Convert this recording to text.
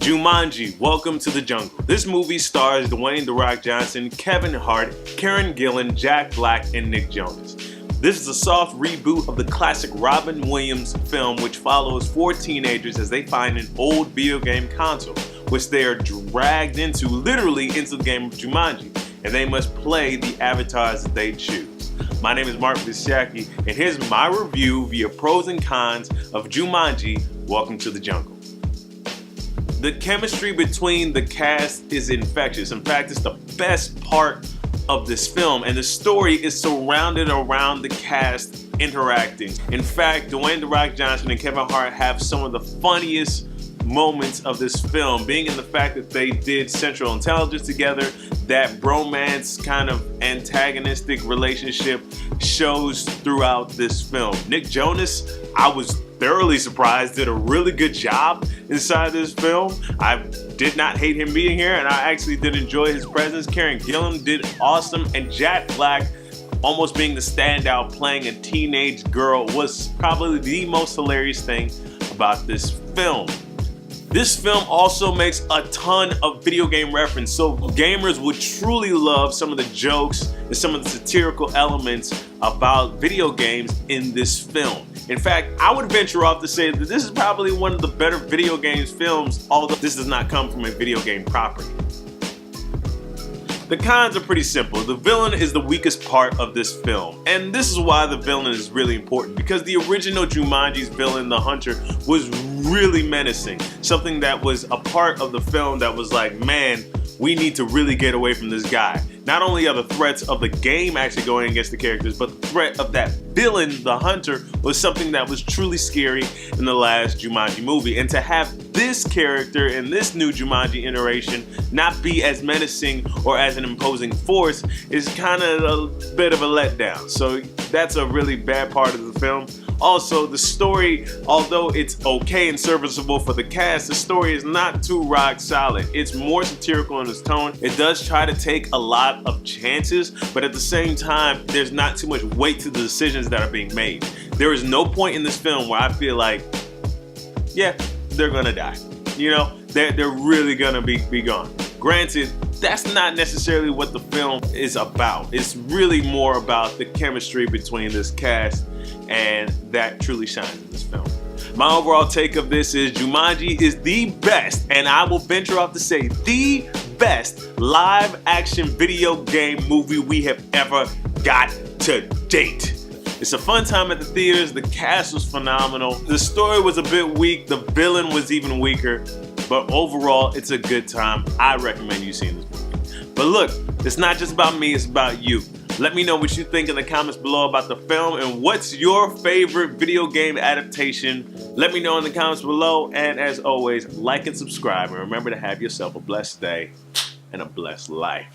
Jumanji, Welcome to the Jungle. This movie stars Dwayne "The Rock" Johnson, Kevin Hart, Karen Gillan, Jack Black, and Nick Jonas. This is a soft reboot of the classic Robin Williams film, which follows 4 teenagers as they find an old video game console, which they are dragged into, literally into the game of Jumanji, and they must play the avatars that they choose. My name is MARC BESSIAKE, and here's my review via pros and cons of Jumanji, Welcome to the Jungle. The chemistry between the cast is infectious. In fact, it's the best part of this film, and the story is surrounded around the cast interacting. In fact, Dwayne "The Rock" Johnson and Kevin Hart have some of the funniest moments of this film, being in the fact that they did Central Intelligence together. That bromance kind of antagonistic relationship shows throughout this film. Nick Jonas, I was thoroughly surprised, did a really good job inside this film. I did not hate him being here, and I actually did enjoy his presence. Karen Gillan did awesome, and Jack Black, almost being the standout playing a teenage girl, was probably the most hilarious thing about this film. This film also makes a ton of video game reference, so gamers would truly love some of the jokes and some of the satirical elements about video games in this film. In fact, I would venture off to say that this is probably one of the better video games films, although this does not come from a video game property. The cons are pretty simple. The villain is the weakest part of this film, and this is why the villain is really important, because the original Jumanji's villain, the Hunter, was really menacing. Something that was a part of the film that was like, man, we need to really get away from this guy. Not only are the threats of the game actually going against the characters, but the threat of that villain, the Hunter, was something that was truly scary in the last Jumanji movie. And to have this character in this new Jumanji iteration not be as menacing or as an imposing force is kind of a bit of a letdown. So that's a really bad part of the film. Also, the story, although it's okay and serviceable for the cast, the story is not too rock solid. It's more satirical in its tone. It does try to take a lot of chances, but at the same time, there's not too much weight to the decisions that are being made. There is no point in this film where I feel like, yeah, they're gonna die. You know, they're really gonna be gone. Granted, that's not necessarily what the film is about. It's really more about the chemistry between this cast, and that truly shines in this film. My overall take of this is Jumanji is the best, and I will venture off to say the best live action video game movie we have ever got to date. It's a fun time at the theaters. The cast was phenomenal. The story was a bit weak. The villain was even weaker. But overall, it's a good time. I recommend you seeing this movie. But look, it's not just about me, it's about you. Let me know what you think in the comments below about the film, and what's your favorite video game adaptation. Let me know in the comments below, and as always, like and subscribe, and remember to have yourself a blessed day and a blessed life.